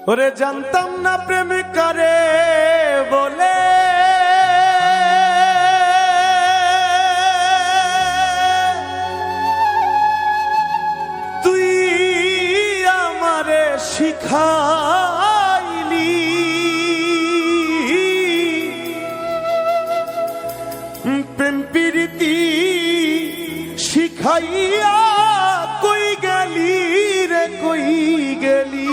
ওরে জানতাম না প্রেম করে বলে তুই আমারে শিখাইলি প্রেম প্রীতি শিখাইয়া কই গেলি রে কই গেলি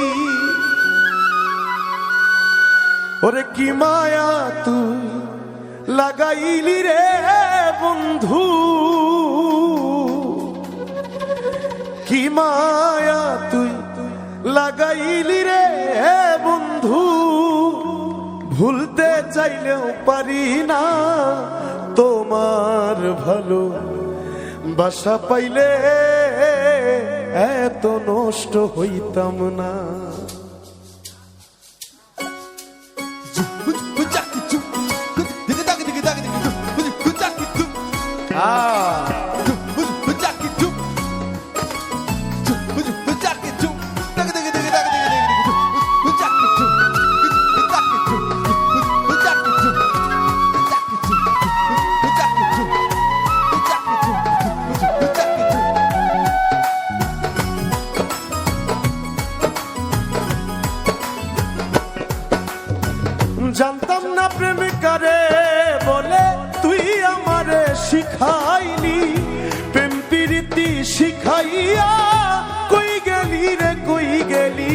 ওরে কি মায়া তুই লাগাইলি রে বন্ধু কি মায়া তুই লাগাইলি রে বন্ধু ভুলতে চাইলেও পারি না তোমার ভালো বাসা পাইলে এত নষ্ট হইতাম না জানতাম না প্রেম করে বলে তুই আমারে শিখাইলি প্রেম প্রীতি শিখাইয়া কই গেলি রে কই গেলি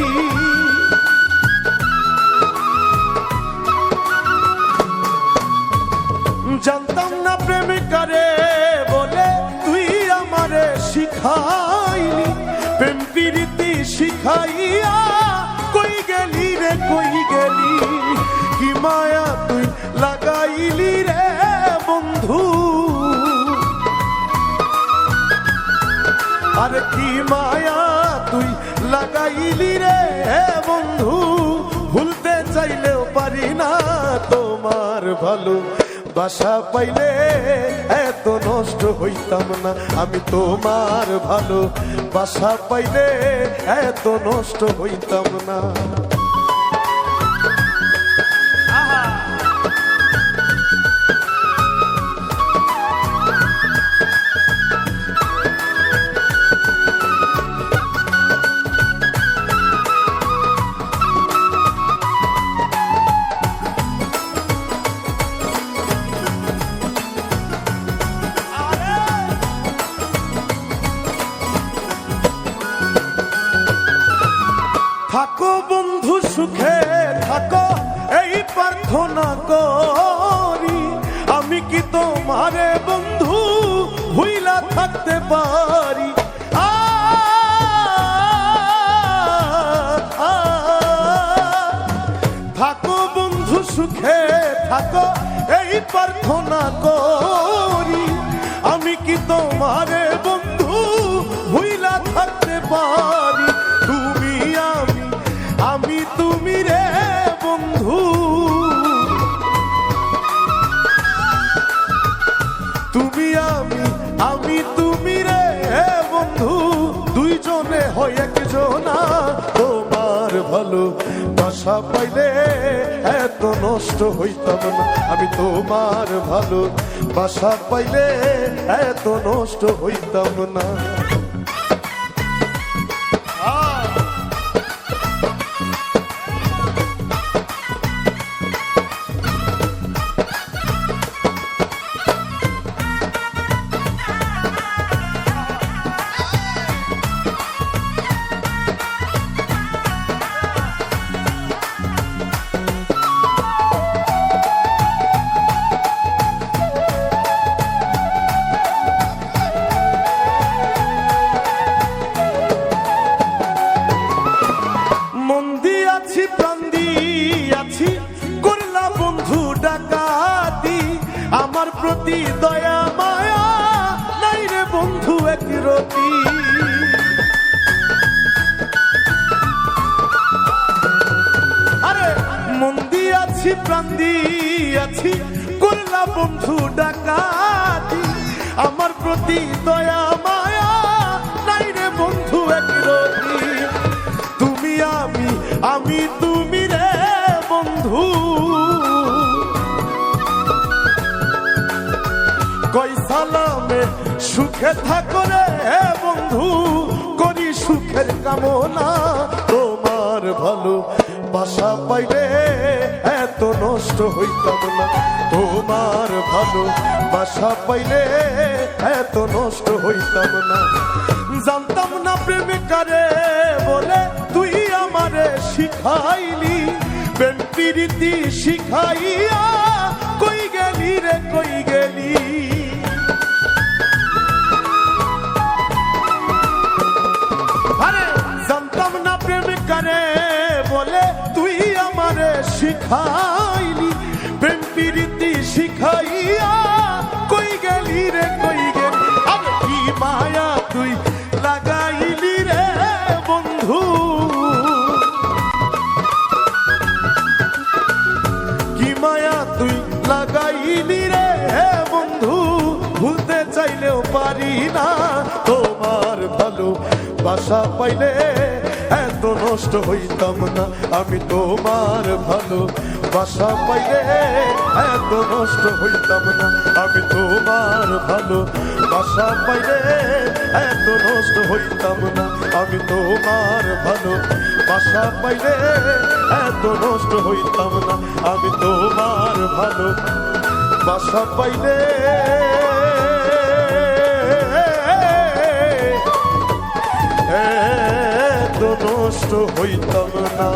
জানতাম না প্রেম করে বলে তুই আমারে শিখাইলি প্রেম প্রীতি শিখাইয়া কই গেলি রে কই গেলি কি মায়া তুই লাগাইলি রে বন্ধু আরে কি মায়া তুই লাগাইলি রে বন্ধু ভুলতে চাইলেও পারি না তোমার ভালো বাসা পাইলে এত নষ্ট হইতাম না আমি তোমার ভালো বাসা পাইলে এত নষ্ট হইতাম না থাকো বন্ধু সুখে থাকো এই প্রার্থনা করি আমি কি তোমারে বন্ধু ভুইলা থাকতে পারি থাকো বন্ধু সুখে থাকো এই প্রার্থনা করি আমি কি তোমারে বন্ধু ভুইলা থাকতে পারি তুমি আমি তুমি রে বন্ধু তুমি আমি তুমি রে বন্ধু দুইজনে হয় একজনা তোমার ভালো বাসা পাইলে এত নষ্ট হইতাম না আমি তোমার ভালো বাসা পাইলে এত নষ্ট হইতাম না আমার প্রতি দয়া মায়া নাই রে বন্ধু এক রতি আরে মন দিয়াছি প্রাণ দিয়াছি করলা বন্ধু ডাকাতি আমার প্রতি দয়া মায়া নাই রে বন্ধু এক রতি তুমি আমি তুমি সালামে সুখে থাকো রে বন্ধু, করি সুখের কামনা। তোমার ভালো বাসা পাইলে এত নষ্ট হইতাম না, তোমার ভালো বাসা পাইলে এত নষ্ট হইতাম না। জানতাম না প্রেম কারে বলে তুই আমারে শিখাইলি, প্রেম প্রীতি শিখাইয়া কই গেলি রে কই গেলি। আরে জানতাম না প্রেম কারে বলে তুই আমারে শিখাইলি, প্রেম প্রীতি শিখাইয়া কই গেলি রে কই গেলি। আরে কি মায়া তুই লাগাইলি রে বন্ধু, কি মায়া তুই লাগাইলি রে বন্ধু, ভুলতে চাইলেও পারি না। তোমার ভালো বাসা পাইলে এত নষ্ট হইতাম না, আমি তোমার ভালো বাসা পাইলে এত নষ্ট হইতাম না, আমি তোমার ভালো বাসা পাইলে এত নষ্ট হইতাম না, আমি তোমার ভালো বাসা পাইলে এত নষ্ট হইতাম না, আমি তোমার ভালো বাসা পাইলে এত নষ্ট হইতাম না।